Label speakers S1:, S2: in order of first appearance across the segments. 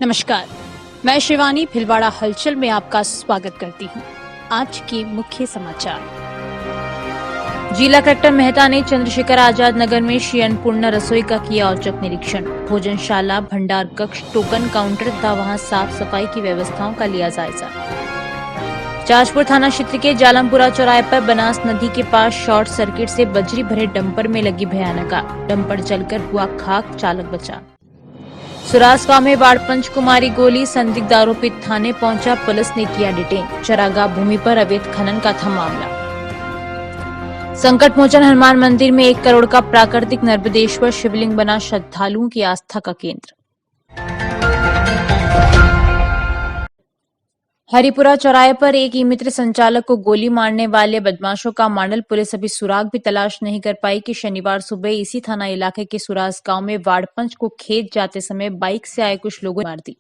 S1: नमस्कार, मैं शिवानी भिलवाड़ा हलचल में आपका स्वागत करती हूँ। आज के मुख्य समाचार। जिला कलेक्टर मेहता ने चंद्रशेखर आजाद नगर में श्री अन्नपूर्णा रसोई का किया औचक निरीक्षण। भोजनशाला, भंडार कक्ष, टोकन काउंटर तथा वहां साफ सफाई की व्यवस्थाओं का लिया जायजा। जाजपुर थाना क्षेत्र के जालमपुरा चौराहे पर बनास नदी के पास शॉर्ट सर्किट से बजरी भरे डंपर में लगी भयानक आग। डंपर जलकर हुआ खाक, चालक बचा। सुरास गांव में वाड़पंच कुमारी गोली, संदिग्ध आरोपित थाने पहुंचा, पुलिस ने किया डिटेन। चरागाह भूमि पर अवैध खनन का था मामला। संकट मोचन हनुमान मंदिर में 1 करोड़ का प्राकृतिक नर्मदेश्वर शिवलिंग बना, श्रद्धालुओं की आस्था का केंद्र। हरिपुरा चौराहे पर एक ई-मित्र संचालक को गोली मारने वाले बदमाशों का मांडल पुलिस अभी सुराग भी तलाश नहीं कर पाई कि शनिवार सुबह इसी थाना इलाके के सुरास गांव में वाड़पंच को खेत जाते समय बाइक से आए कुछ लोगों ने मार दी।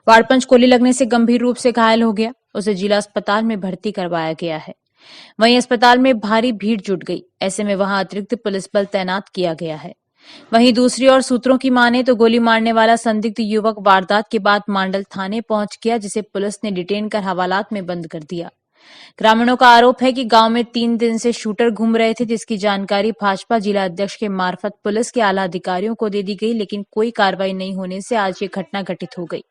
S1: वाड़पंच गोली लगने से गंभीर रूप से घायल हो गया, उसे जिला अस्पताल में भर्ती करवाया गया है। वहीं अस्पताल में भारी भीड़ जुट गई, ऐसे में वहां अतिरिक्त पुलिस बल तैनात किया गया है। वहीं दूसरी ओर सूत्रों की माने तो गोली मारने वाला संदिग्ध युवक वारदात के बाद मांडल थाने पहुंच गया, जिसे पुलिस ने डिटेन कर हवालात में बंद कर दिया। ग्रामीणों का आरोप है कि गांव में 3 दिन से शूटर घूम रहे थे, जिसकी जानकारी भाजपा जिला अध्यक्ष के मार्फत पुलिस के आला अधिकारियों को दे दी गई, लेकिन कोई कार्रवाई नहीं होने से आज ये घटना घटित हो गई।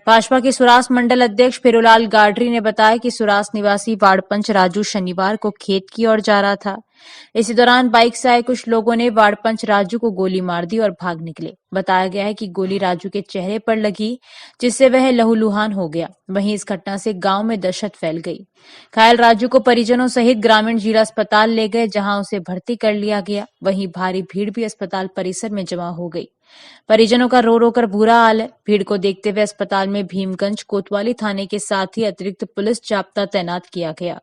S1: भाजपा के सुरास मंडल अध्यक्ष फेरोलाल गाडरी ने बताया कि सुरास निवासी वाड़पंच राजू शनिवार को खेत की ओर जा रहा था। इसी दौरान बाइक से आए कुछ लोगों ने वाड़पंच राजू को गोली मार दी और भाग निकले। बताया गया है कि गोली राजू के चेहरे पर लगी, जिससे वह लहूलुहान हो गया। वहीं इस घटना से गांव में दहशत फैल गई। घायल राजू को परिजनों सहित ग्रामीण जिला अस्पताल ले गए, जहां उसे भर्ती कर लिया गया। वहीं भारी भीड़ भी अस्पताल परिसर में जमा हो गई। परिजनों का रो रो कर बुरा हाल है। भीड़ को देखते हुए अस्पताल में भीमगंज, कोतवाली थाने के साथ ही अतिरिक्त पुलिस जाब्ता तैनात किया गया।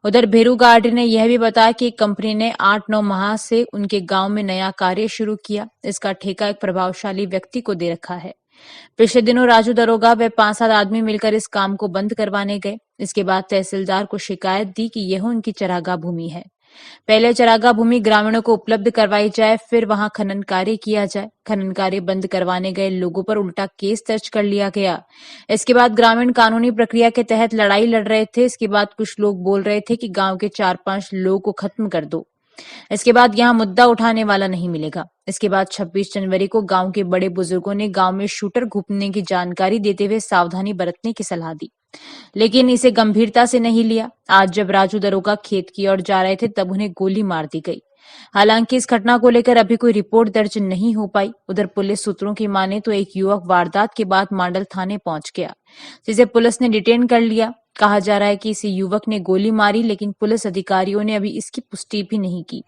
S1: उधर भेरू गार्ड ने यह भी बताया कि कंपनी ने 8-9 माह से उनके गांव में नया कार्य शुरू किया। इसका ठेका एक प्रभावशाली व्यक्ति को दे रखा है। पिछले दिनों राजू दरोगा व 5-7 आदमी मिलकर इस काम को बंद करवाने गए। इसके बाद तहसीलदार को शिकायत दी कि यह उनकी चरागाह भूमि है। पहले चरागाह भूमि ग्रामीणों को उपलब्ध करवाई जाए, फिर वहां खनन कार्य किया जाए। खनन कार्य बंद करवाने गए लोगों पर उल्टा केस दर्ज कर लिया गया। इसके बाद ग्रामीण कानूनी प्रक्रिया के तहत लड़ाई लड़ रहे थे। इसके बाद कुछ लोग बोल रहे थे कि गांव के 4-5 लोगों को खत्म कर दो। इसके बाद यहां मुद्दा उठाने वाला नहीं मिलेगा। इसके बाद 26 जनवरी को गांव के बड़े बुजुर्गों ने गांव में शूटर घुसने की जानकारी देते हुए सावधानी बरतने की सलाह दी, लेकिन इसे गंभीरता से नहीं लिया। आज जब राजू दरोगा खेत की ओर जा रहे थे, तब उन्हें गोली मार दी गई। हालांकि इस घटना को लेकर अभी कोई रिपोर्ट दर्ज नहीं हो पाई। उधर पुलिस सूत्रों की माने तो एक युवक वारदात के बाद मांडल थाने पहुंच गया, जिसे पुलिस ने डिटेन कर लिया। कहा जा रहा है कि इसी युवक ने गोली मारी, लेकिन पुलिस अधिकारियों ने अभी इसकी पुष्टि भी नहीं की।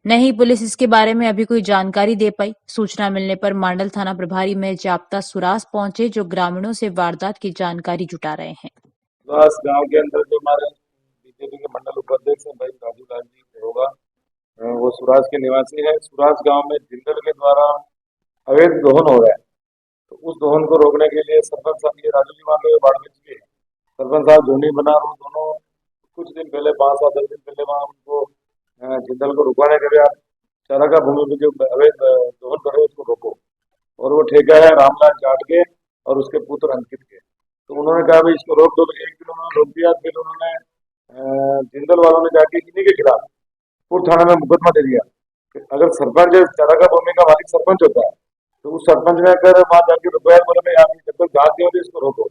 S1: न ही पुलिस इसके बारे में अभी कोई जानकारी दे पाई। सूचना मिलने पर मांडल थाना प्रभारी में जाब्ता सुरास पहुंचे, जो ग्रामीणों से वारदात की जानकारी जुटा रहे हैं।
S2: सुरास गांव के अंदर जो हमारे बीजेपी के मंडल उपाध्यक्ष हैं भाई राजू लाल जी होगा, वो सुरास के निवासी है। सुरास गांव में जिंदल के द्वारा अवैध दोहन हो रहा है, तो उस दोहन को रोकने के लिए सरपंच साहब, ये राजू जी मान लो बाड़मेर के सरपंच साहब जोनी बना, वो दोनों कुछ दिन पहले 5-7 दिन पहले वहाँ उनको जिंदल को रुकवाने के लिए, आप चरागाह भूमि में जो अवैध दोहन कर रहे उसको रोको। और वो ठेका है रामलाल जाट के और उसके पुत्र अंकित के। तो उन्होंने कहा भाई इसको रोक दो, तो एक दिन उन्होंने रोक दिया। फिर उन्होंने जिंदल वालों ने जाके इन्हीं के खिलाफ पूर्व थाने में मुकदमा दे दिया कि अगर सरपंच चरागाह भूमि का मालिक सरपंच होता है, तो उस सरपंच ने अगर वहां जाके रुपया बोले मैं आप जब तक जात नहीं होती इसको रोको,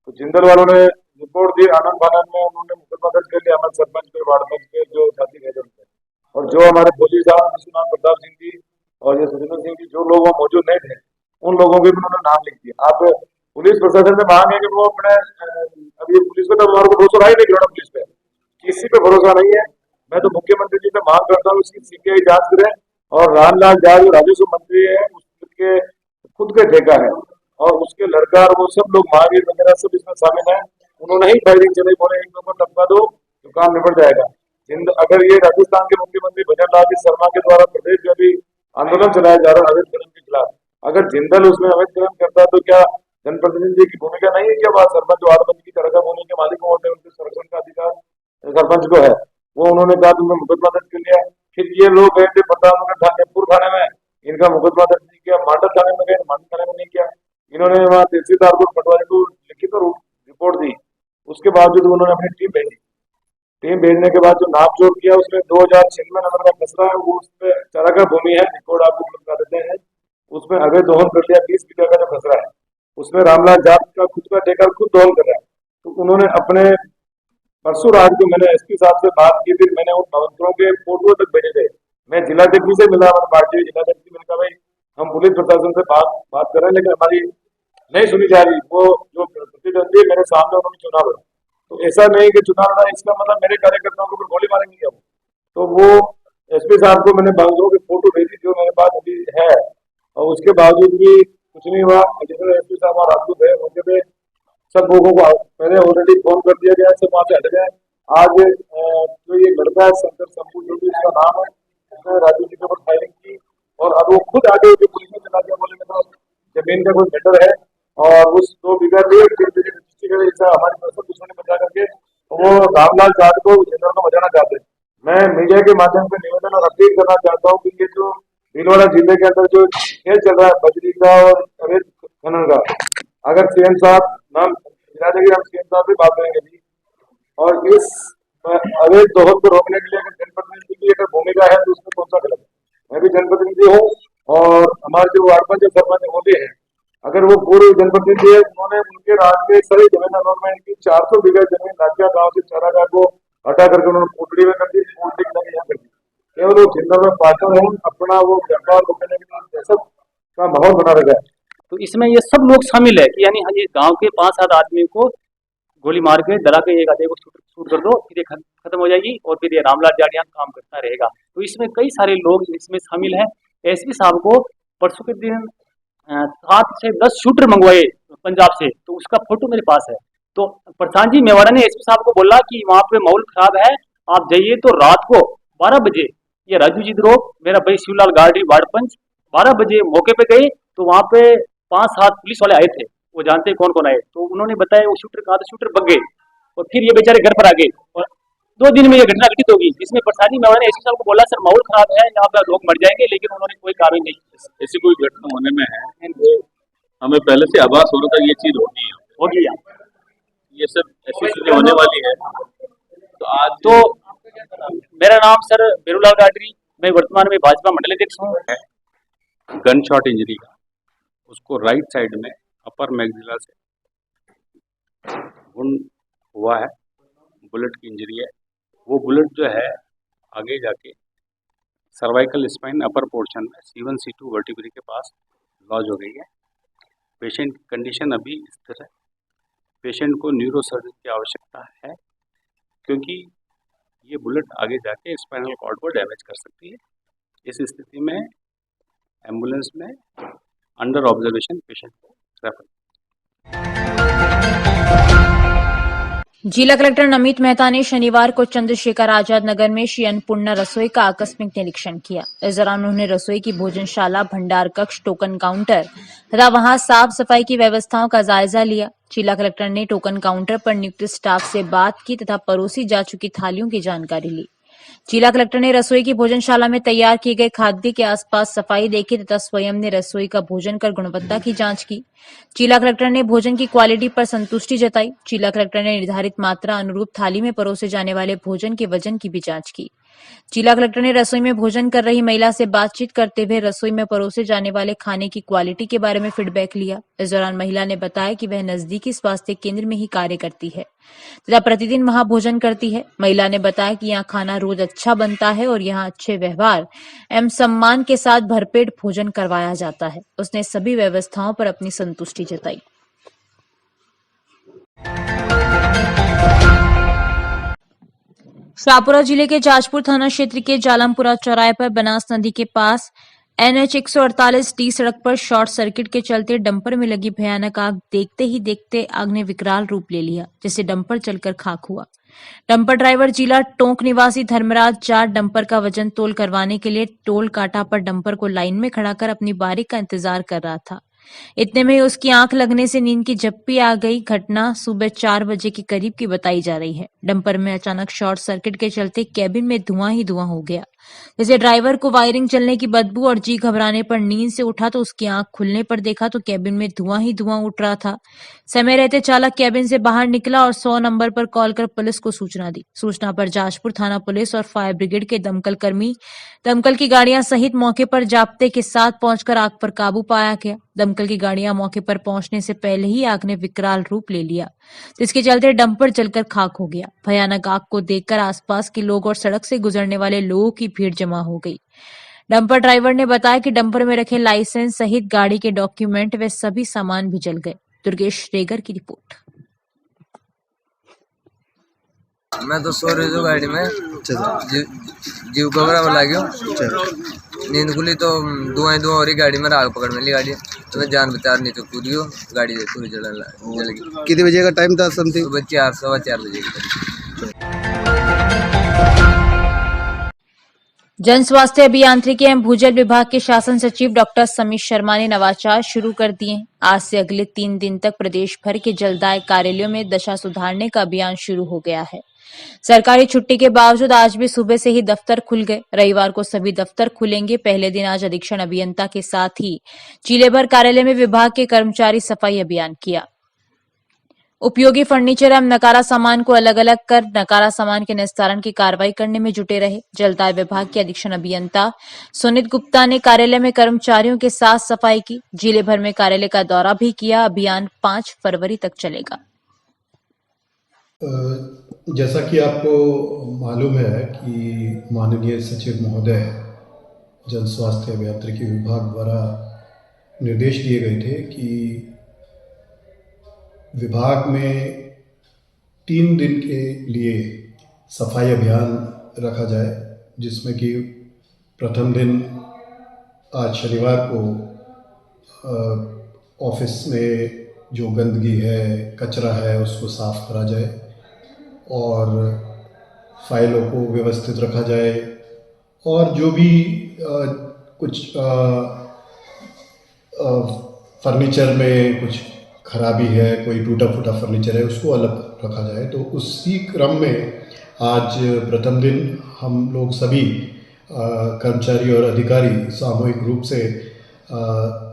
S2: तो जिंदल वालों ने रिपोर्ट दी। आनंद फानंद में उन्होंने मुकदमा दर्ज कर लिया हमारे सरपंच पे, वार्ड पंच पे, जो जाति भेदन थे। और जो हमारे पुलिस साहब विश्वनाथ प्रताप सिंह जी और ये सुरेंद्र सिंह जी, जो लोग वहाँ मौजूद नहीं थे, उन लोगों के भी उन्होंने नाम लिख दिया। आप पुलिस प्रशासन से मांग है कि वो अपने अभी पुलिस पे तो हमारे को भरोसा ही नहीं करो, पुलिस पे किसी पे भरोसा नहीं है। मैं तो मुख्यमंत्री जी से मांग करता हूँ इसकी सीबीआई जांच करें। और रामलाल जाट राजस्व मंत्री है, उसके खुद के ठेका है और उसके लड़का और वो सब लोग महावीर वगैरह सब इसमें शामिल है। उन्होंने ही फायरिंग चलाई, बोले एक नंबर टपका दो तो काम निपट जाएगा। अगर ये राजस्थान के मुख्यमंत्री भजन लाल शर्मा के द्वारा प्रदेश में भी आंदोलन चलाया जा रहा है अवैध खनन के खिलाफ, अगर जिंदल उसमें अवैध खनन करता तो क्या जनप्रतिनिधि की भूमिका नहीं है? क्या वहाँ सरपंच वार्ड पंच की चरागाह भूमि के मालिक होते हैं, उनके संरक्षण का अधिकार सरपंच को है। वो उन्होंने कहा तुमने मुकदमा दर्ज कर लिया। फिर ये लोग गए थे प्रतापनगर थाने, पूर्व थाने में, इनका मुकदमा दर्ज नहीं किया। मांडल थाने में गए, मांडल थाने में नहीं किया। इन्होंने वहाँ एसपी साहब को पटवारी को लिखित और रिपोर्ट दी, उसके बावजूद उन्होंने अपनी टीम भेजी। टीम भेजने के बाद जो नाप जोड़ किया उसमें 2096 नंबर का खसरा है, वो उसमें चारागाह भूमि है, रिकॉर्ड आपको बता देते हैं, उसमें अवैध दोहन कर लिया 20 बीघा का जो खसरा है, उसमें रामलाल जाट का खुद का ठेका खुद दोहन कर रहा है। तो उन्होंने अपने परसों रात को मैंने एसपी साहब से बात की, फिर मैंने उन भवंतरों के फोटो तक भेजे थे। मैं जिलाध्यक्ष से मिला, पार्टी जिलाध्यक्ष से मैंने कहा भाई हम पुलिस प्रशासन से बात कर रहे हैं, लेकिन हमारी नहीं सुनी जा रही। वो जो प्रतिद्वंदी मेरे सामने उन्होंने चुनाव लड़ा, तो ऐसा नहीं कि चुनाव लड़ा इसका मतलब मेरे कार्यकर्ताओं को गोली मारेंगे क्या वो। तो वो एसपी साहब को मैंने भवंतरों की फोटो भेजी जो मेरे पास अभी है, और उसके बावजूद भी कुछ नहीं हुआ। जिसमें एसपी साहब और राजपूत है मौके पे, सब लोगों को पहले ऑलरेडी फोन कर दिया गया, सब वहाँ से हट गए। आज जो ये लड़का है शंकर शंभू जो भी इसका नाम है, उसने राजू जी के ऊपर फायरिंग की, और अब वो खुद आगे होकर पुलिस में चला गया, बोले मेरा जमीन का कोई मैटर है, और उस 2 बीघा लिए हमारी फसल दुश्मनी बचा करके वो रामलाल जाट को जनरल को बचाना चाहते हैं। मैं मीडिया के माध्यम से निवेदन और अपील करना चाहता हूँ कि ये जो भीलवाड़ा जिले के अंदर जो खेल चल रहा है बजरी का और अवैध खनन का, अगर सीएम साहब नाम जिलाधिकारी हम सीएम साहब से बात करेंगे जी, और इस अवैध दोहन को रोकने के लिए अगर जनप्रतिनिधि की अगर भूमिका है तो उसमें कौन सा गलत है। मैं भी जनप्रतिनिधि हूँ, और हमारे जो वार्ड पंच सरपंच वो भी है, अगर वो पूर्व जनप्रतिनिधि है, उन्होंने उनके राज में सही जमीन अलॉटमेंट की 400 बीघा जमीन नाकिया गांव से चारागाह को हटा करके उन्होंने पोटड़ी में कर दी, पोटड़ी की यहाँ कर दी। केवल वो जिंदा में पार्टनर है, अपना वो व्यापार रोकने के लिए दहशत का माहौल बना रखा है।
S3: तो इसमें ये सब लोग शामिल है कि यानी ये गांव के 5-7 आदमी को गोली मार के डरा के एक आदमी को शूट कर दो, फिर ये खत्म हो जाएगी और फिर ये रामलाल जाट यहाँ काम करता रहेगा। तो इसमें कई सारे लोग इसमें शामिल हैं। एसपी साहब को परसों के दिन 7 से 10 शूटर मंगवाए पंजाब से, तो उसका फोटो मेरे पास है। तो प्रधान जी मेवाड़ा ने एसपी साहब को बोला कि वहाँ पे माहौल खराब है, आप जाइए। तो रात को 12 बजे ये राजू जी द्रोह, मेरा भाई शिवलाल गार्डी वार्ड पंच, 12 बजे मौके पे गए, तो वहाँ पे 5-7 पुलिस वाले आए थे, वो जानते हैं कौन कौन आए। तो उन्होंने बताया वो शूटर कहा, तो शूटर भग गए, और फिर ये बेचारे घर पर आ गए, और 2 दिन में ये घटना घटित होगी। जिसमें प्रसादी मेवाड़ा ने एसपी साहब को बोला सर माहौल खराब है, यहाँ पर लोग मर जाएंगे, लेकिन उन्होंने कोई कार्रवाई नहीं की।
S4: ऐसी कोई घटना होने में है तो हमें पहले से आभास हो रहा था ये चीज होगी, ये सब ऐसी चीजें होने वाली है। तो आज
S3: तो मेरा नाम सर बेरूलाल गाडरी, मैं वर्तमान में भाजपा मंडल अध्यक्ष हूँ।
S4: गन शॉट इंजरी का, उसको राइट साइड में अपर मैग्जिला से वुंड हुआ है, बुलेट की इंजरी है। वो बुलेट जो है आगे जाके सर्वाइकल स्पाइन अपर पोर्शन में C1 C2 वर्टिब्रे के पास लॉज हो गई है। पेशेंट की कंडीशन अभी स्थिर है। पेशेंट को न्यूरोसर्जन की आवश्यकता है, क्योंकि ये बुलेट आगे जाके स्पाइनल कॉर्ड को डैमेज कर सकती है। इस स्थिति में एम्बुलेंस में अंडर ऑब्जर्वेशन पेशेंट को रेफर।
S1: जिला कलेक्टर नमित मेहता ने शनिवार को चंद्रशेखर आजाद नगर में श्री अन्नपूर्णा रसोई का आकस्मिक निरीक्षण किया। इस दौरान उन्होंने रसोई की भोजनशाला, भंडार कक्ष, टोकन काउंटर तथा वहां साफ सफाई की व्यवस्थाओं का जायजा लिया। जिला कलेक्टर ने टोकन काउंटर पर नियुक्त स्टाफ से बात की तथा परोसी जा चुकी थालियों की जानकारी ली। जिला कलेक्टर ने रसोई की भोजनशाला में तैयार किए गए खाद्य के आसपास सफाई देखी तथा स्वयं ने रसोई का भोजन कर गुणवत्ता की जांच की। जिला कलेक्टर ने भोजन की क्वालिटी पर संतुष्टि जताई। जिला कलेक्टर ने निर्धारित मात्रा अनुरूप थाली में परोसे जाने वाले भोजन के वजन की भी जांच की। जिला कलेक्टर ने रसोई में भोजन कर रही महिला से बातचीत करते हुए रसोई में परोसे जाने वाले खाने की क्वालिटी के बारे में फीडबैक लिया। इस दौरान महिला ने बताया कि वह नजदीकी स्वास्थ्य केंद्र में ही कार्य करती है तथा प्रतिदिन वहां भोजन करती है। महिला ने बताया कि यहाँ खाना रोज अच्छा बनता है और यहाँ अच्छे व्यवहार एवं सम्मान के साथ भरपेट भोजन करवाया जाता है। उसने सभी व्यवस्थाओं पर अपनी संतुष्टि जताई। शाहपुरा जिले के जाजपुर थाना क्षेत्र के जालमपुरा चौराहे पर बनास नदी के पास NH 148D सड़क पर शॉर्ट सर्किट के चलते डंपर में लगी भयानक आग देखते ही देखते आग ने विकराल रूप ले लिया, जिससे डंपर जलकर खाक हुआ। डंपर ड्राइवर जिला टोंक निवासी धर्मराज जाट डंपर का वजन तोल करवाने के लिए टोल काटा पर डंपर को लाइन में खड़ा कर अपनी बारी का इंतजार कर रहा था। इतने में ही उसकी आंख लगने से नींद की झप्पी आ गई। घटना सुबह 4 बजे के करीब की बताई जा रही है। डंपर में अचानक शॉर्ट सर्किट के चलते कैबिन में धुआं ही धुआं हो गया। जैसे ड्राइवर को वायरिंग चलने की बदबू और जी घबराने पर नींद से उठा तो उसकी आंख खुलने पर देखा तो कैबिन में धुआं ही धुआं उठ रहा था। समय रहते चालक कैबिन से बाहर निकला और 100 नंबर पर कॉल कर पुलिस को सूचना दी। सूचना पर जाजपुर थाना पुलिस और फायर ब्रिगेड के दमकल कर्मी दमकल की गाड़ियां सहित मौके पर जाप्ते के साथ पहुंचकर आग पर काबू पाया गया। दमकल की गाड़ियां मौके पर पहुंचने से पहले ही आग ने विकराल रूप ले लिया, जिसके चलते डंपर जलकर खाक हो गया। भयानक आग को देखकर आसपास के लोग और सड़क से गुजरने वाले लोगों की भीड़ जमा हो गई। डंपर ड्राइवर ने बताया कि डंपर में रखे लाइसेंस सहित गाड़ी के डॉक्यूमेंट व सभी सामान भी जल गए। दुर्गेश रेगर की रिपोर्ट।
S5: मैं तो सो रही हूँ गाड़ी में, जीव घबराने लगा। नींद खुली तो धुआं धुआं हो रही गाड़ी में, आग पकड़ मिली गाड़ी तो मैं जान बचा नहीं तो कूद गई, गाड़ी पूरी जल गई।
S6: कितने बजे का टाइम था? समथिंग
S5: सुबह 4 बजे के करीब।
S1: जन स्वास्थ्य अभियांत्रिकी एवं भूजल विभाग के शासन सचिव डॉक्टर समीर शर्मा ने नवाचार शुरू कर दिए। आज से अगले 3 दिन तक प्रदेश भर के जलदाय कार्यालयों में दशा सुधारने का अभियान शुरू हो गया है। सरकारी छुट्टी के बावजूद आज भी सुबह से ही दफ्तर खुल गए। रविवार को सभी दफ्तर खुलेंगे। पहले दिन आज अधीक्षण अभियंता के साथ ही जिले भर कार्यालय में विभाग के कर्मचारी सफाई अभियान किया। उपयोगी फर्नीचर एवं नकारा सामान को अलग अलग कर नकारा सामान के निस्तारण की कार्रवाई करने में जुटे रहे। जलदाय विभाग के अधीक्षण अभियंता सुनीत गुप्ता ने कार्यालय में कर्मचारियों के साथ सफाई की। जिले भर में कार्यालय का दौरा भी किया। अभियान 5 फरवरी तक चलेगा।
S6: जैसा कि आपको मालूम है कि माननीय सचिव महोदय जन स्वास्थ्य अभियांत्रिकी विभाग द्वारा निर्देश दिए गए थे कि विभाग में 3 दिन के लिए सफाई अभियान रखा जाए, जिसमें कि प्रथम दिन आज शनिवार को ऑफिस में जो गंदगी है, कचरा है, उसको साफ करा जाए और फाइलों को व्यवस्थित रखा जाए और जो भी कुछ फर्नीचर में कुछ खराबी है, कोई टूटा फूटा फर्नीचर है, उसको अलग रखा जाए। तो उसी क्रम में आज प्रथम दिन हम लोग सभी कर्मचारी और अधिकारी सामूहिक रूप से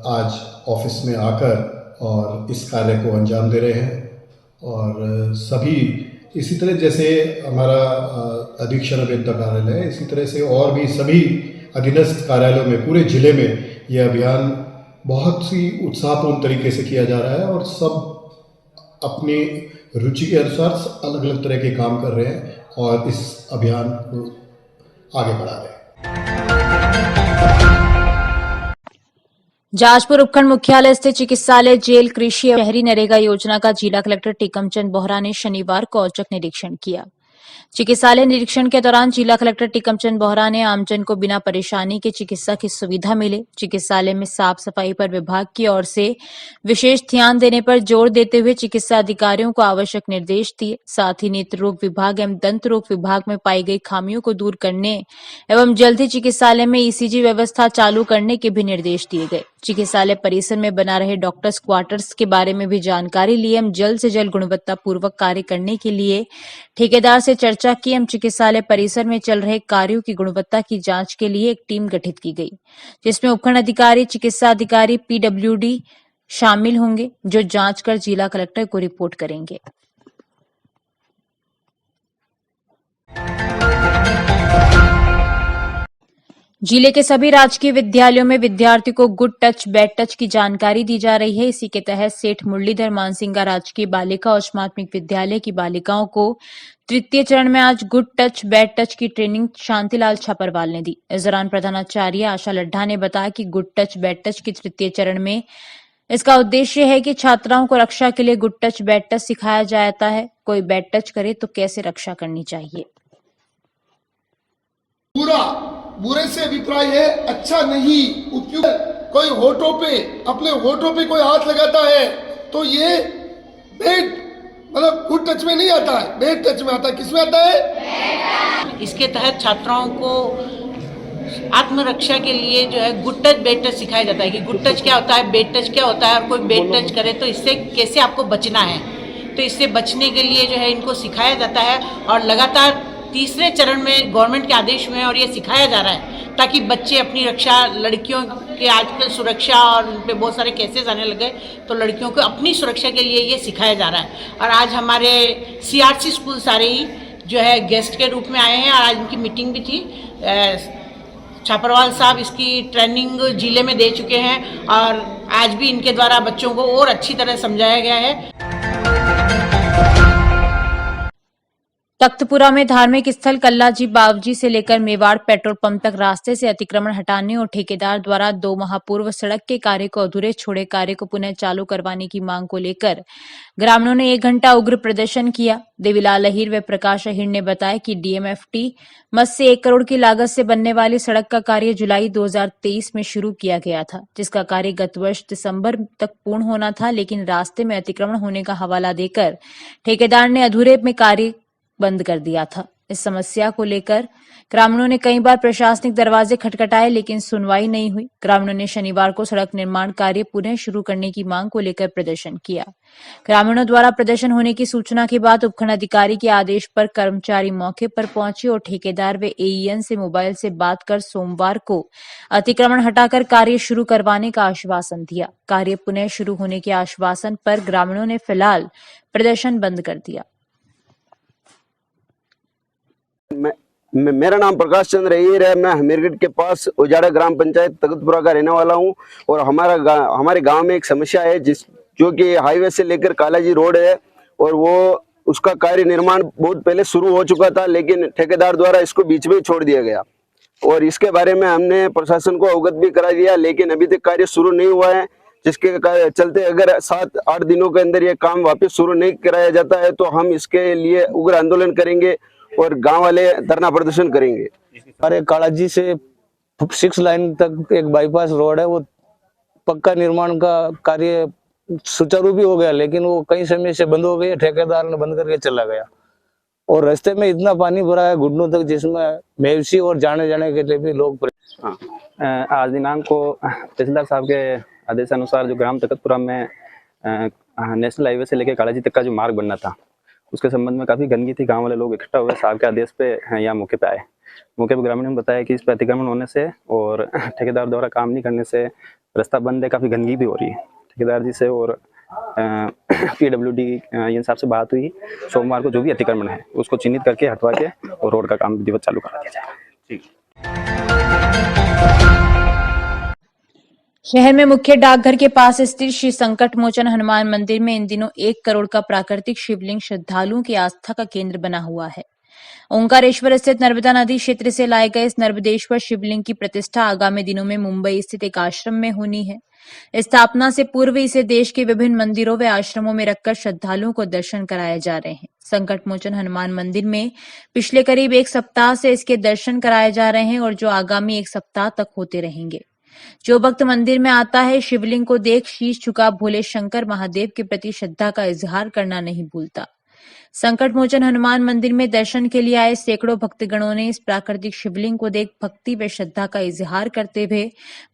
S6: आज ऑफिस में आकर और इस कार्य को अंजाम दे रहे हैं। और सभी इसी तरह जैसे हमारा अधीक्षण अभियंता कार्यालय है, इसी तरह से और भी सभी अधीनस्थ कार्यालयों में पूरे जिले में यह अभियान बहुत सी उत्साहपूर्ण तरीके से किया जा रहा है और सब अपनी रुचि के अनुसार अलग अलग तरह के काम कर रहे हैं और इस अभियान को आगे बढ़ा रहे हैं।
S1: जाजपुर उपखंड मुख्यालय स्थित चिकित्सालय, जेल, कृषि एवं शहरी नरेगा योजना का जिला कलेक्टर टीकमचंद बोहरा ने शनिवार को औचक निरीक्षण किया। चिकित्सालय निरीक्षण के दौरान जिला कलेक्टर टीकमचंद बोहरा ने आमजन को बिना परेशानी के चिकित्सा की सुविधा मिले, चिकित्सालय में साफ सफाई पर विभाग की ओर से विशेष ध्यान देने पर जोर देते हुए चिकित्सा अधिकारियों को आवश्यक निर्देश दिए। साथ ही नेत्र रोग विभाग एवं दंत रोग विभाग में पाई गई खामियों को दूर करने एवं जल्द ही चिकित्सालय में ईसीजी व्यवस्था चालू करने के भी निर्देश दिए गए। चिकित्सालय परिसर में बना रहे डॉक्टर्स क्वार्टर्स के बारे में भी जानकारी ली एवं जल्द से जल्द गुणवत्ता पूर्वक कार्य करने के लिए ठेकेदार से चर्चा की एवं चिकित्सालय परिसर में चल रहे कार्यों की गुणवत्ता की जांच के लिए एक टीम गठित की गई, जिसमें उपखंड अधिकारी, चिकित्सा अधिकारी, पीडब्ल्यूडी शामिल होंगे, जो जांच कर जिला कलेक्टर को रिपोर्ट करेंगे। जिले के सभी राजकीय विद्यालयों में विद्यार्थियों को गुड टच, बैड टच की जानकारी दी जा रही है। इसी के तहत सेठ मुरलीधर मानसिंगा राजकीय बालिका उच्च माध्यमिक विद्यालय की बालिकाओं को तृतीय चरण में आज गुड टच, बैड टच की ट्रेनिंग शांतिलाल छापरवाल ने दी। इस दौरान प्रधानाचार्य आशा लड्ढा ने बताया कि गुड टच, बैड टच की तृतीय चरण में इसका उद्देश्य है कि छात्राओं को रक्षा के लिए गुड टच, बैड टच सिखाया जाता है। कोई बैड टच करे तो कैसे रक्षा करनी चाहिए।
S7: बुरे से अभिप्राय है, अच्छा नहीं, उपयुक्त। कोई होठों पे, अपने होठों पे कोई हाथ लगाता है तो ये बैड, मतलब गुड टच में नहीं आता है, बैड टच में आता है। किस में आता है?
S8: इसके तहत छात्राओं को आत्मरक्षा के लिए जो है गुड टच बेड टच सिखाया जाता है कि गुड टच क्या होता है, बेड टच क्या होता है, और कोई बेड टच करे तो इससे कैसे आपको बचना है। तो इससे बचने के लिए जो है इनको सिखाया जाता है और लगातार तीसरे चरण में गवर्नमेंट के आदेश में और ये सिखाया जा रहा है ताकि बच्चे अपनी रक्षा, लड़कियों के आजकल सुरक्षा और उन पे बहुत सारे केसेस आने लगे, तो लड़कियों को अपनी सुरक्षा के लिए ये सिखाया जा रहा है। और आज हमारे CRC स्कूल सारे ही जो है गेस्ट के रूप में आए हैं और आज उनकी मीटिंग भी थी। छापरवाल साहब इसकी ट्रेनिंग जिले में दे चुके हैं और आज भी इनके द्वारा बच्चों को और अच्छी तरह समझाया गया है।
S1: तख्तपुरा में धार्मिक स्थल कल्लाजी बावजी से लेकर मेवाड़ पेट्रोल पंप तक रास्ते से अतिक्रमण हटाने और ठेकेदार द्वारा 2 माह पूर्व सड़क के कार्य को अधूरे छोड़े कार्य को पुनः चालू करवाने की मांग को लेकर ग्रामीणों ने 1 घंटा उग्र प्रदर्शन किया। देवीलाल अहीर व प्रकाश अहीर ने बताया कि DMFT मद से 1 करोड़ की लागत से बनने वाली सड़क का कार्य जुलाई 2023 में शुरू किया गया था, जिसका कार्य गत वर्ष दिसंबर तक पूर्ण होना था, लेकिन रास्ते में अतिक्रमण होने का हवाला देकर ठेकेदार ने अधूरे में कार्य बंद कर दिया था। इस समस्या को लेकर ग्रामीणों ने कई बार प्रशासनिक दरवाजे खटखटाए, लेकिन सुनवाई नहीं हुई। ग्रामीणों ने शनिवार को सड़क निर्माण कार्य पुनः शुरू करने की मांग को लेकर प्रदर्शन किया। ग्रामीणों द्वारा प्रदर्शन होने की सूचना के बाद उपखंड अधिकारी के आदेश पर कर्मचारी मौके पर पहुंचे और ठेकेदार व AEN से मोबाइल से बात कर सोमवार को अतिक्रमण हटाकर कार्य शुरू करवाने का आश्वासन दिया। कार्य पुनः शुरू होने के आश्वासन पर ग्रामीणों ने फिलहाल प्रदर्शन बंद कर दिया।
S9: मेरा नाम प्रकाश चंद्र अहीर है। मैं हमीरगढ़ के पास उजाड़ा ग्राम पंचायत तख्तपुरा का रहने वाला हूं और हमारे गांव में एक समस्या है जो कि हाईवे से लेकर कालाजी रोड है और वो उसका कार्य निर्माण बहुत पहले शुरू हो चुका था, लेकिन ठेकेदार द्वारा इसको बीच में ही छोड़ दिया गया और इसके बारे में हमने प्रशासन को अवगत भी करा दिया, लेकिन अभी तक कार्य शुरू नहीं हुआ है। जिसके चलते अगर 7-8 दिनों के अंदर ये काम वापस शुरू नहीं कराया जाता है तो हम इसके लिए उग्र आंदोलन करेंगे और गांव वाले धरना प्रदर्शन करेंगे।
S10: हमारे कालाजी से 6 लाइन तक एक बाईपास रोड है, वो पक्का निर्माण का कार्य सुचारू भी हो गया, लेकिन वो कई समय से बंद हो गई। ठेकेदार ने बंद करके चला गया और रास्ते में इतना पानी भरा है घुटनों तक, जिसमें मेवसी और जाने के लिए भी लोग
S11: आज दिनांक को तहसीलदार साहब के आदेशानुसार जो ग्राम तख्तपुरा में नेशनल हाईवे से लेकर कालाजी तक का जो मार्ग बनना था, उसके संबंध में काफ़ी गंदगी थी। गांव वाले लोग इकट्ठा हुए, साहब के आदेश पे यहाँ मौके पे आए। मौके पे ग्रामीणों ने बताया कि इस पर अतिक्रमण होने से और ठेकेदार द्वारा काम नहीं करने से रास्ता बंद है, काफ़ी गंदगी भी हो रही है। ठेकेदार जी से और PWD इन साहब से बात हुई, सोमवार को जो भी अतिक्रमण है उसको चिन्हित करके हटवा के और रोड का काम विधिवत चालू करा दिया जाए। ठीक।
S1: शहर में मुख्य डाकघर के पास स्थित श्री संकट मोचन हनुमान मंदिर में इन दिनों 1 करोड़ का प्राकृतिक शिवलिंग श्रद्धालुओं की आस्था का केंद्र बना हुआ है। ओंकारेश्वर स्थित नर्मदा नदी क्षेत्र से लाए गए इस नर्मदेश्वर शिवलिंग की प्रतिष्ठा आगामी दिनों में मुंबई स्थित एक आश्रम में होनी है। स्थापना से पूर्व इसे देश के विभिन्न मंदिरों व आश्रमों में रखकर श्रद्धालुओं को दर्शन कराए जा रहे हैं। संकट मोचन हनुमान मंदिर में पिछले करीब 1 सप्ताह से इसके दर्शन कराए जा रहे हैं और जो आगामी 1 सप्ताह तक होते रहेंगे। जो भक्त मंदिर में आता है, शिवलिंग को देख शीश झुका भोले शंकर महादेव के प्रति श्रद्धा का इजहार करना नहीं भूलता। संकट मोचन हनुमान मंदिर में दर्शन के लिए आए सैकड़ों भक्तगणों ने इस प्राकृतिक शिवलिंग को देख भक्ति व श्रद्धा का इजहार करते हुए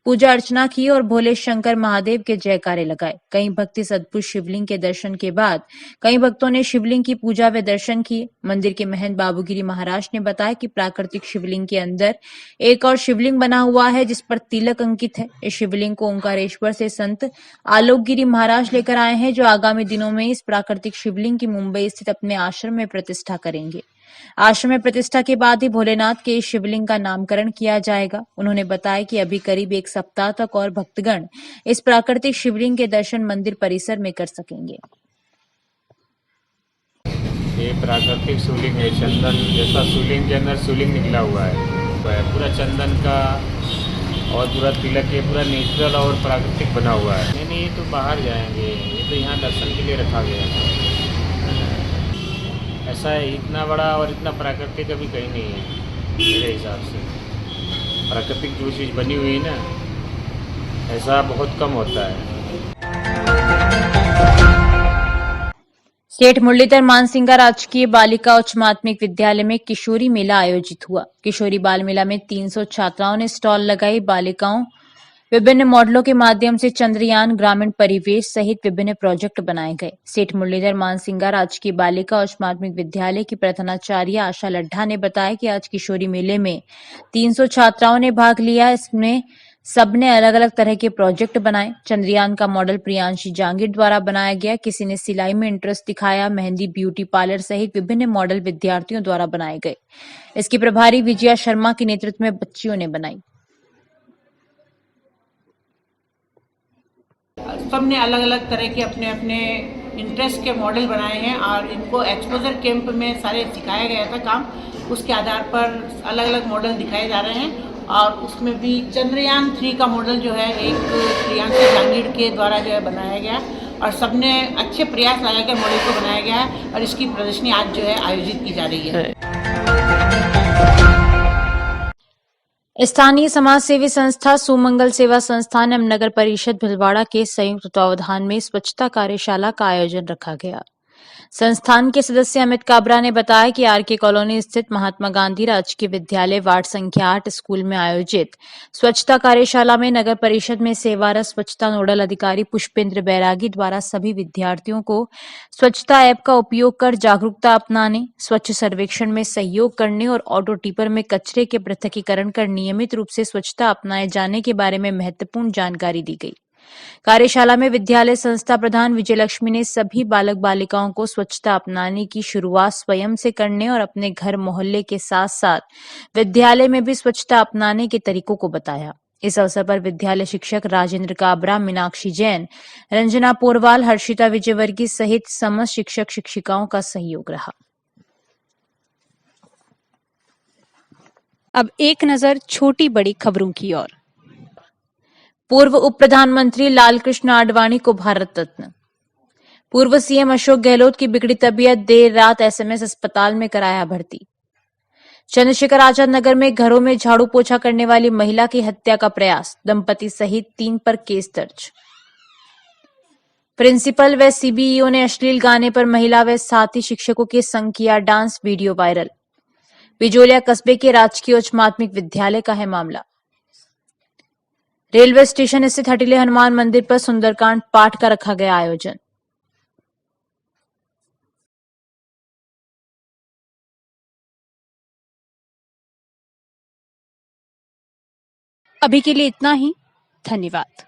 S1: पूजा अर्चना की और भोले शंकर महादेव के जयकारे लगाए। कई भक्त इस अद्भुत शिवलिंग के दर्शन के बाद कई भक्तों ने शिवलिंग की पूजा व दर्शन किए। मंदिर के महंत बाबूगिरी महाराज ने बताया कि प्राकृतिक शिवलिंग के अंदर एक और शिवलिंग बना हुआ है जिस पर तिलक अंकित है। इस शिवलिंग को ओंकारेश्वर से संत आलोकगिरी महाराज लेकर आए हैं, जो आगामी दिनों में इस प्राकृतिक शिवलिंग की मुंबई स्थित अपने आश्रम में प्रतिष्ठा करेंगे। आश्रम में प्रतिष्ठा के बाद ही भोलेनाथ के इस शिवलिंग का नामकरण किया जाएगा। उन्होंने बताया कि अभी करीब 1 सप्ताह तक और भक्तगण इस प्राकृतिक शिवलिंग के दर्शन मंदिर परिसर में कर सकेंगे।
S12: ये प्राकृतिक शिवलिंग है, चंदन जैसा शिवलिंग के अंदर शिवलिंग निकला हुआ है, पूरा चंदन का और पूरा तिलक के पूरा नेचुरल और प्राकृतिक बना हुआ है। नहीं, ये तो बाहर जाएंगे, ये तो यहाँ दर्शन के लिए रखा गया है। ऐसा है, इतना बड़ा और इतना प्राकृतिक अभी कहीं नहीं है मेरे हिसाब से। प्राकृतिक जो चीज़ बनी हुई है ना, ऐसा बहुत कम होता है।
S1: सेठ मुरलीधर मानसिंगा राजकीय बालिका उच्च माध्यमिक विद्यालय में किशोरी मेला आयोजित हुआ। किशोरी बाल मेला में 300 छात्राओं ने स्टॉल लगाई। बालिकाओं विभिन्न मॉडलों के माध्यम से चंद्रयान, ग्रामीण परिवेश सहित विभिन्न प्रोजेक्ट बनाए गए। सेठ मुरलीधर मानसिंगा राजकीय बालिका उच्च माध्यमिक विद्यालय की प्रधानाचार्य आशा लड्ढा ने बताया कि आज किशोरी मेले में 300 छात्राओं ने भाग लिया। इसमें सबने अलग अलग तरह के प्रोजेक्ट बनाए। चंद्रयान का मॉडल प्रियांशी जांगीर द्वारा बनाया गया। किसी ने सिलाई में इंटरेस्ट दिखाया। मेहंदी, ब्यूटी पार्लर सहित विभिन्न मॉडल विद्यार्थियों द्वारा बनाए गए। इसकी प्रभारी विजया शर्मा के नेतृत्व में बच्चियों ने बनाई।
S8: सबने अलग अलग तरह के अपने अपने इंटरेस्ट के मॉडल बनाए हैं और इनको एक्सपोजर कैंप में सारे सिखाया गया था काम। उसके आधार पर अलग अलग मॉडल दिखाए जा रहे हैं और उसमें भी चंद्रयान 3 का मॉडल जो है एक प्रियांशी जांगीर के द्वारा जो है बनाया गया और सबने अच्छे प्रयास लगाकर मॉडल को बनाया गया है और इसकी प्रदर्शनी आज जो है आयोजित की जा रही है।
S1: स्थानीय समाज सेवी संस्था सुमंगल सेवा संस्थान एवं नगर परिषद भिलवाड़ा के संयुक्त तत्वावधान में स्वच्छता कार्यशाला का आयोजन रखा गया। संस्थान के सदस्य अमित काबरा ने बताया कि आरके कॉलोनी स्थित महात्मा गांधी राजकीय विद्यालय वार्ड संख्या 8 स्कूल में आयोजित स्वच्छता कार्यशाला में नगर परिषद में सेवारत स्वच्छता नोडल अधिकारी पुष्पेंद्र बैरागी द्वारा सभी विद्यार्थियों को स्वच्छता ऐप का उपयोग कर जागरूकता अपनाने, स्वच्छ सर्वेक्षण में सहयोग करने और ऑटो टिपर में कचरे के पृथकीकरण कर नियमित रूप से स्वच्छता अपनाए जाने के बारे में महत्वपूर्ण जानकारी दी गई। कार्यशाला में विद्यालय संस्था प्रधान विजयलक्ष्मी ने सभी बालक बालिकाओं को स्वच्छता अपनाने की शुरुआत स्वयं से करने और अपने घर मोहल्ले के साथ साथ विद्यालय में भी स्वच्छता अपनाने के तरीकों को बताया। इस अवसर पर विद्यालय शिक्षक राजेंद्र काबरा, मीनाक्षी जैन, रंजना पोरवाल, हर्षिता विजयवर्गीय सहित समस्त शिक्षक शिक्षिकाओं का सहयोग रहा। अब एक नजर छोटी बड़ी खबरों की ओर। पूर्व उप प्रधानमंत्री लालकृष्ण आडवाणी को भारत रत्न। पूर्व सीएम अशोक गहलोत की बिगड़ी तबीयत, देर रात एसएमएस अस्पताल में कराया भर्ती। चंद्रशेखर आजाद नगर में घरों में झाड़ू पोछा करने वाली महिला की हत्या का प्रयास, दंपति सहित 3 पर केस दर्ज। प्रिंसिपल व सीबीईओ ने अश्लील गाने पर महिला व साथी शिक्षकों के संग किया डांस, वीडियो वायरल। बिजोलिया कस्बे के राजकीय उच्च माध्यमिक विद्यालय का है मामला। रेलवे स्टेशन स्थित हटिले हनुमान मंदिर पर सुंदरकांड पाठ का रखा गया आयोजन। अभी के लिए इतना ही। धन्यवाद।